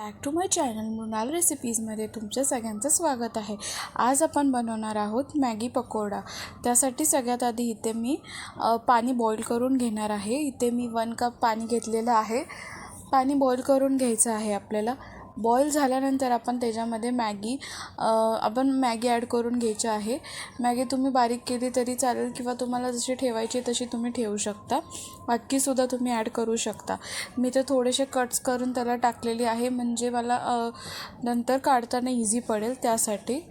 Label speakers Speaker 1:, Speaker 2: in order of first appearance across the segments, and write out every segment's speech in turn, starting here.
Speaker 1: Back to my channel Mrinal रेसिपीजमध्ये तुमच्या सगळ्यांचं स्वागत आहे। आज आपण बनवणार आहोत मॅगी पकोडा। त्यासाठी सगळ्यात आधी इथे मी पाणी बॉईल करून घेणार आहे। इथे मी 1 कप पाणी घेतलेलं आहे। पाणी बॉईल करून घ्यायचं आहे आपल्याला। बॉईल झाल्यानंतर आपण त्याच्यामध्ये मॅगी ॲड करून घ्यायची आहे। मॅगी तुम्ही बारीक केली तरी चालेल किंवा तुम्हाला जशी ठेवायची तशी तुम्ही ठेवू शकता। वाटकीसुद्धा तुम्ही ॲड करू शकता। मी ते थोडेसे कट्स करून त्याला टाकलेली आहे, म्हणजे मला नंतर काढताना इझी पडेल त्यासाठी।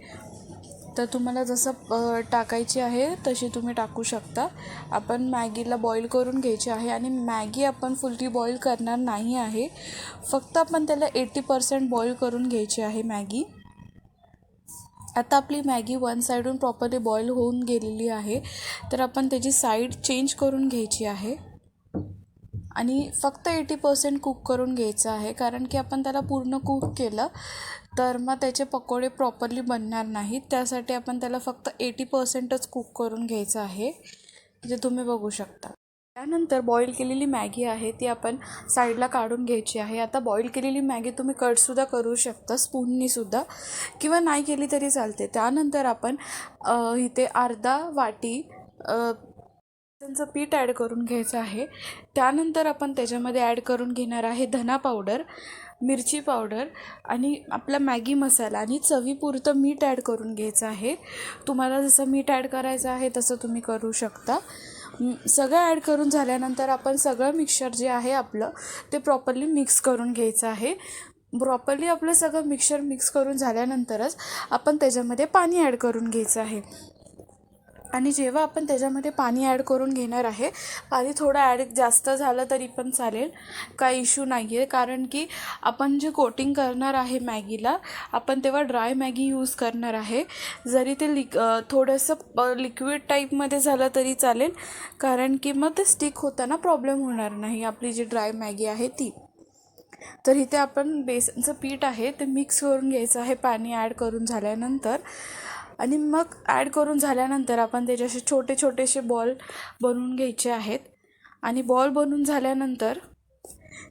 Speaker 1: तर तुम्हाला जसं टाकायची आहे तशी तुम्ही टाकू शकता। आपण मॅगीला बॉईल करून घ्यायची आहे आणि मॅगी आपण फुल्ली बॉईल करणार नाही आहे, फक्त आपण त्याला 80% बॉईल करून घ्यायची आहे मॅगी। आता आपली मॅगी 1 साईडून प्रॉपरली बॉईल होऊन गेलेली आहे, तर आपण त्याची साईड चेंज करून घ्यायची आहे आणि फक्त 80% कुक करून घ्यायचं आहे, कारण की आपण त्याला पूर्ण कुक केलं तर मग त्याचे पकोडे प्रॉपरली बनणार नाहीत। त्यासाठी आपण त्याला फक्त 80%च कुक करून घ्यायचं आहे, जे तुम्ही बघू शकता। त्यानंतर बॉईल केलेली मॅगी आहे ती आपण साईडला काढून घ्यायची आहे। आता बॉईल केलेली मॅगी तुम्ही कटसुद्धा करू शकता स्पूननीसुद्धा, किंवा नाही केली तरी चालते। त्यानंतर आपण इथे अर्धा वाटी बेसनचं पीठ ॲड करून घ्यायचं आहे। त्यानंतर आपण त्याच्यामध्ये ॲड करून घेणार आहे धना पावडर, मिरची पावडर आणि आपला मॅगी मसाला आणि चवीपुरतं मीठ ॲड करून घ्यायचं आहे। तुम्हाला जसं मीठ ॲड करायचं आहे तसं तुम्ही करू शकता। सगळं ॲड करून झाल्यानंतर आपण सगळं मिक्सचर जे आहे आपलं ते प्रॉपरली मिक्स करून घ्यायचं आहे। प्रॉपरली आपलं सगळं मिक्सचर मिक्स करून झाल्यानंतरच आपण त्याच्यामध्ये पाणी ॲड करून घ्यायचं आहे। आणि जेव्हा आपण त्याच्यामध्ये पाणी ॲड करून घेणार आहे, पाणी थोडं जास्त झालं तरी पण चालेल, काही इश्यू नाही आहे, कारण की आपण जे कोटिंग करणार आहे मॅगीला आपण तेव्हा ड्राय मॅगी यूज करणार आहे। जरी ते थोडंसं लिक्विड टाईपमध्ये झालं तरी चालेल, कारण की मग ते स्टिक होताना प्रॉब्लेम होणार नाही आपली जी ड्राय मॅगी आहे ती। तर इथे आपण बेसनचं पीठ आहे ते मिक्स करून घ्यायचं आहे पाणी ॲड करून झाल्यानंतर। आणि मग ॲड करून झाल्यानंतर आपण त्याचे असे छोटे छोटेसे बॉल बनवून घ्यायचे आहेत। आणि बॉल बनवून झाल्यानंतर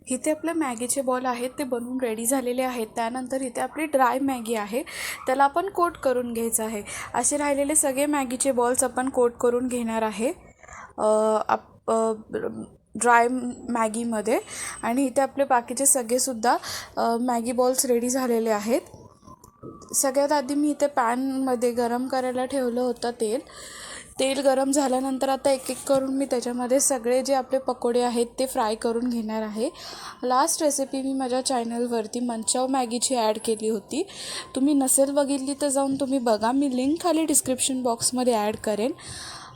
Speaker 1: इथे आपले मॅगीचे बॉल आहेत ते बनवून रेडी झालेले आहेत। त्यानंतर इथे आपली ड्राय मॅगी आहे त्याला आपण कोट करून घ्यायचं आहे। असे राहिलेले सगळे मॅगीचे बॉल्स आपण कोट करून घेणार आहे ड्राय मॅगीमध्ये। आणि इथे आपले बाकीचे सगळेसुद्धा मॅगी बॉल्स रेडी झालेले आहेत। सगळ्यात आधी मी इथे पॅनमध्ये गरम करायला ठेवलं होतं तेल गरम झाल्यानंतर आता एक एक करून मी त्याच्यामध्ये सगळे जे आपले पकोडे आहेत ते फ्राय करून घेणार आहे। लास्ट रेसिपी मी माझ्या चॅनलवरती मंचाव मॅगीची ॲड केली होती, तुम्ही नसेल बघितली तर जाऊन तुम्ही बघा, मी लिंक खाली डिस्क्रिप्शन बॉक्समध्ये ॲड करेन।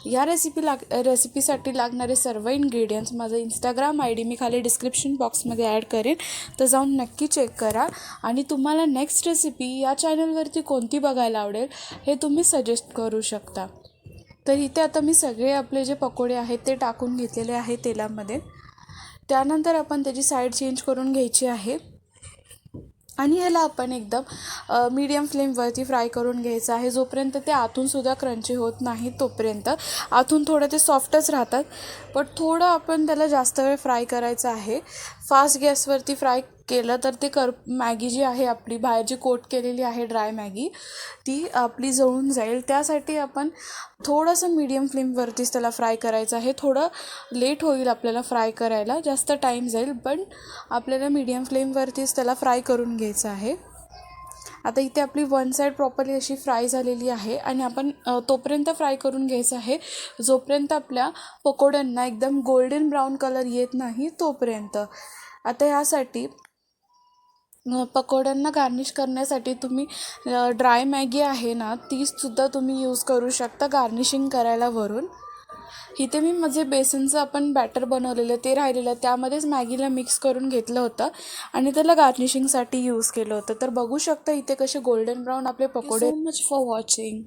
Speaker 1: या रेसिपीसाठी लागणारे सर्व इन्ग्रेडियंट्स माझं इंस्टाग्राम ID मी खाली डिस्क्रिप्शन बॉक्समध्ये ॲड करेन, तर जाऊन नक्की चेक करा। आणि तुम्हाला नेक्स्ट रेसिपी या चॅनलवरती कोणती बघायला आवडेल हे तुम्ही सजेस्ट करू शकता। तर इथे आता मी सगळे आपले जे पकोडे आहेत ते टाकून घेतलेले आहे तेलामध्ये। त्यानंतर आपण त्याची साईड चेंज करून घ्यायची आहे आणि ह्याला आपण एकदम मीडियम फ्लेमवरती फ्राय करून घ्यायचं आहे, जोपर्यंत ते आतूनसुद्धा क्रंची होत नाही तोपर्यंत। आतून थोडं ते सॉफ्टच राहतात, पण थोडं आपण त्याला जास्त वेळ फ्राय करायचं आहे। फास्ट गॅसवरती फ्राय केलं तर ते मॅगी जी आहे आपली बाहेर जी कोट केलेली आहे ड्राय मॅगी ती आपली जळून जाईल। त्यासाठी आपण थोडंसं मीडियम फ्लेमवरतीच त्याला फ्राय करायचं आहे। थोडं लेट होईल आपल्याला फ्राय करायला, जास्त टाईम जाईल, पण आपल्याला मीडियम फ्लेमवरतीच त्याला फ्राय करून घ्यायचं आहे। आता इथे आपली 1 साईड प्रॉपरली अशी फ्राय झालेली आहे आणि आपण तोपर्यंत फ्राय करून घ्यायचं आहे जोपर्यंत आपल्या पकोड्यांना एकदम गोल्डन ब्राऊन कलर येत नाही तोपर्यंत। आता ह्यासाठी पकोड्यांना गार्निश करण्यासाठी तुम्ही ड्राय मॅगी आहे ना तीसुद्धा तुम्ही यूज करू शकता गार्निशिंग करायला वरून। इथे मी माझे बेसनचं आपण बॅटर बनवलेलं ते राहिलेलं त्यामध्येच मॅगीला मिक्स करून घेतलं होतं आणि त्याला गार्निशिंगसाठी यूज केलं होतं। तर बघू शकता इथे कसे गोल्डन ब्राऊन आपले पकोडे। So much for watching.